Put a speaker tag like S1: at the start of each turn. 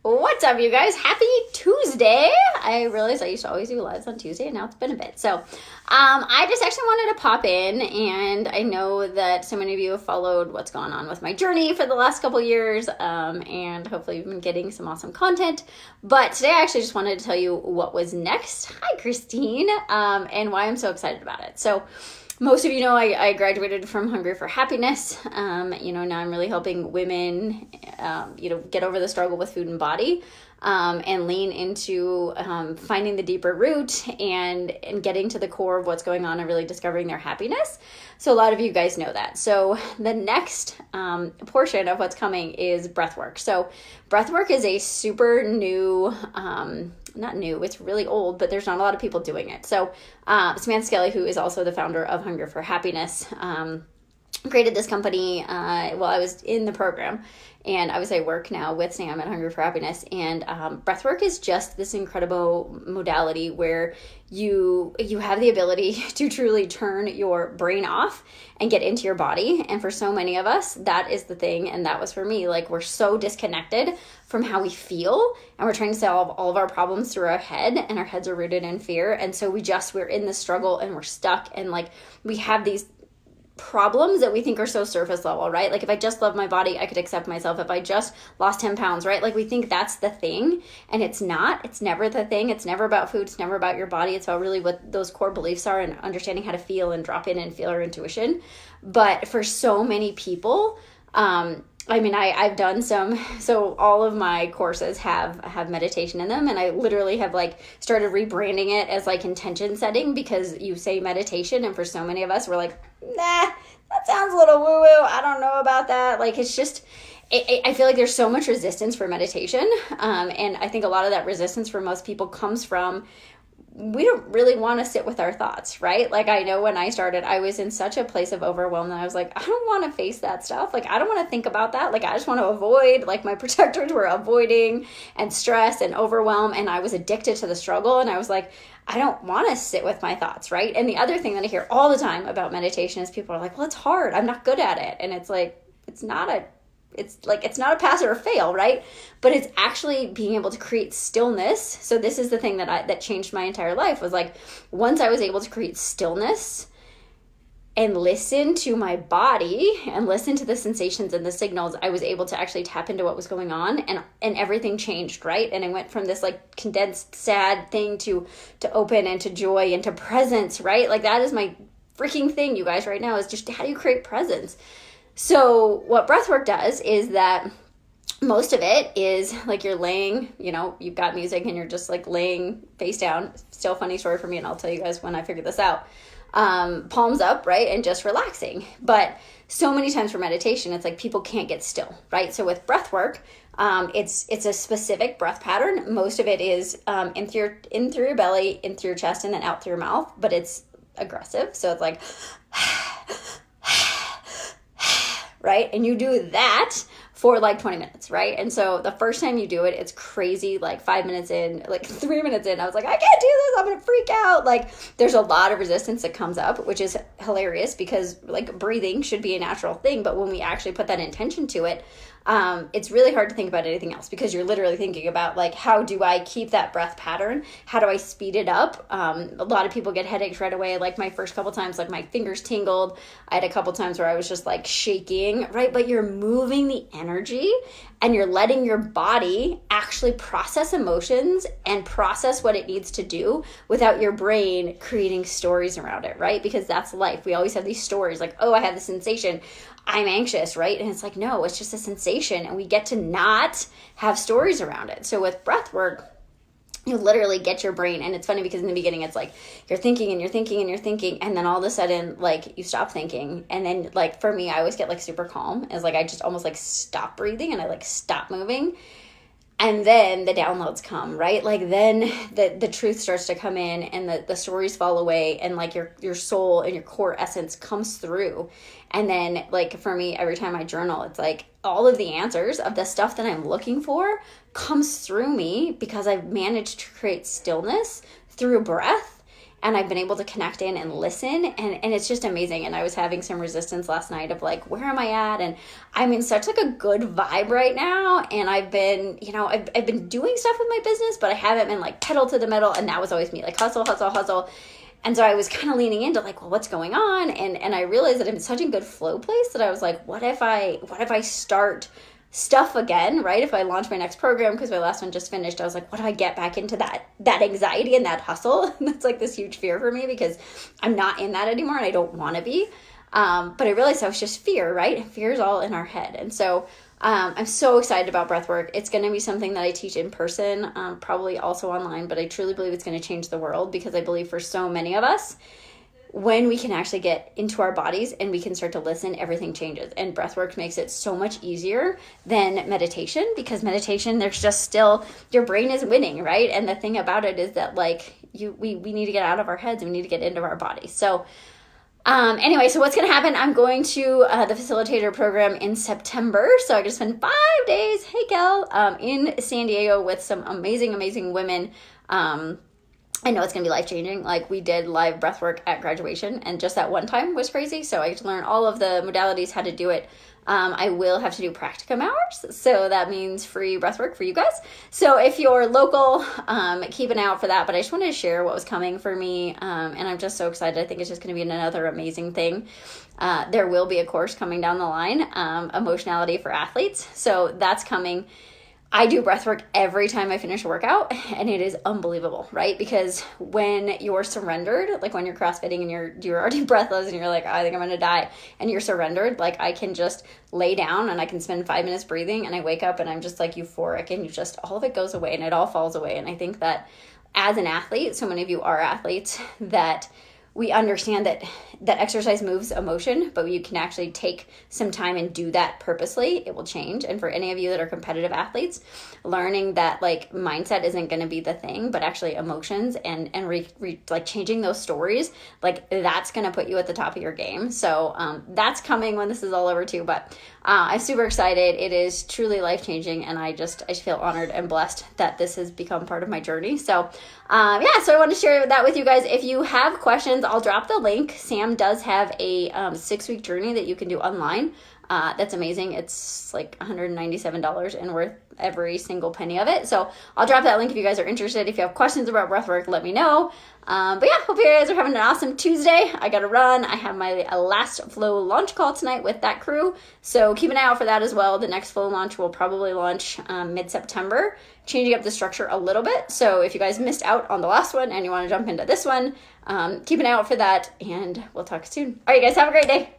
S1: What's up, you guys? Happy Tuesday. I realized I used to always do lives on Tuesday, and now it's been a bit. So I just actually wanted to pop in, and I know that so many of you have followed what's gone on with my journey for the last couple years, and hopefully you've been getting some awesome content. But today I actually just wanted to tell you what was next. Hi, Christine, and why I'm so excited about it. So most of you know I graduated from Hungry for Happiness. Now I'm really helping women, get over the struggle with food and body, and lean into finding the deeper root and getting to the core of what's going on and really discovering their happiness. So a lot of you guys know that. So the next portion of what's coming is Breathwork. So Breathwork is a super new, not new, it's really old, but there's not a lot of people doing it. So Samantha Skelly, who is also the founder of Hunger for Happiness, created this company while I was in the program. And obviously I work now with Sam at Hunger for Happiness. And Breathwork is just this incredible modality where you have the ability to truly turn your brain off and get into your body. And for so many of us, that is the thing. And that was for me. Like, we're so disconnected from how we feel, and we're trying to solve all of our problems through our head, and our heads are rooted in fear. And so we're in this struggle, and we're stuck, and like we have these problems that we think are so surface level, right? Like, if I just love my body, I could accept myself. If I just lost 10 pounds, right? Like, we think that's the thing, and it's not. It's never the thing. It's never about food. It's never about your body. It's about really what those core beliefs are and understanding how to feel and drop in and feel our intuition. But for so many people, I've done so all of my courses have meditation in them, and I literally have started rebranding it as intention setting, because you say meditation, and for so many of us, we're like, nah, that sounds a little woo-woo. I don't know about that. It's just, I feel like there's so much resistance for meditation. And I think a lot of that resistance for most people comes from, we don't really want to sit with our thoughts, right? I know when I started, I was in such a place of overwhelm that I was like, I don't want to face that stuff. I don't want to think about that. I just want to avoid, my protectors were avoiding and stress and overwhelm. And I was addicted to the struggle. And I was like, I don't want to sit with my thoughts, right? And the other thing that I hear all the time about meditation is people are like, well, it's hard. I'm not good at it. And it's not a pass or a fail, right? But it's actually being able to create stillness. So this is the thing that changed my entire life, was once I was able to create stillness and listen to my body and listen to the sensations and the signals, I was able to actually tap into what was going on, and everything changed, right? And I went from this condensed sad thing to open and to joy and to presence, right? That is my freaking thing, you guys, right now, is just how do you create presence? So what breathwork does is that most of it is you're laying, you've got music and you're just laying face down. Still a funny story for me, and I'll tell you guys when I figured this out. Palms up, right? And just relaxing. But so many times for meditation, it's people can't get still, right? So with breathwork, it's a specific breath pattern. Most of it is in through your belly, in through your chest, and then out through your mouth, but it's aggressive. So it's right? And you do that for 20 minutes, right? And so the first time you do it, it's crazy. 5 minutes in, 3 minutes in, I was like, I can't do this. I'm going to freak out. There's a lot of resistance that comes up, which is hilarious, because breathing should be a natural thing. But when we actually put that intention to it, it's really hard to think about anything else, because you're literally thinking about how do I keep that breath pattern? How do I speed it up? A lot of people get headaches right away. My first couple times, my fingers tingled. I had a couple times where I was just shaking, right? But you're moving the energy, and you're letting your body actually process emotions and process what it needs to do without your brain creating stories around it, right? Because that's life. We always have these stories oh, I had this sensation, I'm anxious, right? And it's no, it's just a sensation, and we get to not have stories around it. So with breath work, you literally get your brain, and it's funny because in the beginning it's you're thinking and you're thinking and you're thinking, and then all of a sudden you stop thinking, and then for me, I always get super calm. It's I just almost stop breathing, and I stop moving. And then the downloads come, right? Then the truth starts to come in, and the stories fall away, and your soul and your core essence comes through. And then for me, every time I journal, it's all of the answers of the stuff that I'm looking for comes through me, because I've managed to create stillness through breath. and I've been able to connect in and listen, and it's just amazing. And I was having some resistance last night of like, where am I at? And I'm in such like a good vibe right now, and I've been, you know, I've been doing stuff with my business, but I haven't been like pedal to the metal, and that was always me, like hustle, hustle, hustle. And so I was kind of leaning into like, well, what's going on? And I realized that I'm in such a good flow place that I was like, what if I start stuff again, right? If I launch my next program, because my last one just finished, I was like, what do I get back into that anxiety and that hustle? That's like this huge fear for me, because I'm not in that anymore and I don't want to be. But I realized that was just fear, right? Fear is all in our head. And so I'm so excited about breathwork. It's going to be something that I teach in person, probably also online, but I truly believe it's going to change the world, because I believe for so many of us, when we can actually get into our bodies and we can start to listen, everything changes. And breathwork makes it so much easier than meditation, because meditation, there's just still, your brain is winning, right? And the thing about it is that like we need to get out of our heads and we need to get into our bodies. So anyway, so what's going to happen? I'm going to the facilitator program in September. So I just spent 5 days, hey Kel, in San Diego with some amazing, amazing women. I know it's going to be life-changing. Like, we did live breathwork at graduation, and just that one time was crazy. So I get to learn all of the modalities, how to do it. I will have to do practicum hours, so that means free breathwork for you guys. So if you're local, keep an eye out for that. But I just wanted to share what was coming for me, and I'm just so excited. I think it's just going to be another amazing thing. There will be a course coming down the line, emotionality for athletes. So that's coming. I do breathwork every time I finish a workout, and it is unbelievable, right? Because when you're surrendered, like when you're CrossFitting and you're already breathless and you're like, oh, I think I'm going to die, and you're surrendered, like I can just lay down and I can spend 5 minutes breathing, and I wake up and I'm just like euphoric, and all of it goes away and it all falls away. And I think that as an athlete, so many of you are athletes, that we understand that exercise moves emotion, but you can actually take some time and do that purposely. It will change. And for any of you that are competitive athletes, learning that like mindset isn't going to be the thing, but actually emotions and like changing those stories, like that's going to put you at the top of your game. So that's coming when this is all over too. But I'm super excited. It is truly life-changing, and I just feel honored and blessed that this has become part of my journey. So so I want to share that with you guys. If you have questions, I'll drop the link. Sam does have a 6-week journey that you can do online. That's amazing. It's like $197 and worth every single penny of it. So I'll drop that link if you guys are interested. If you have questions about breathwork, let me know. But yeah, hope you guys are having an awesome Tuesday. I got to run. I have my last flow launch call tonight with that crew. So keep an eye out for that as well. The next flow launch will probably launch mid-September, changing up the structure a little bit. So if you guys missed out on the last one and you want to jump into this one, keep an eye out for that, and we'll talk soon. All right, guys, have a great day.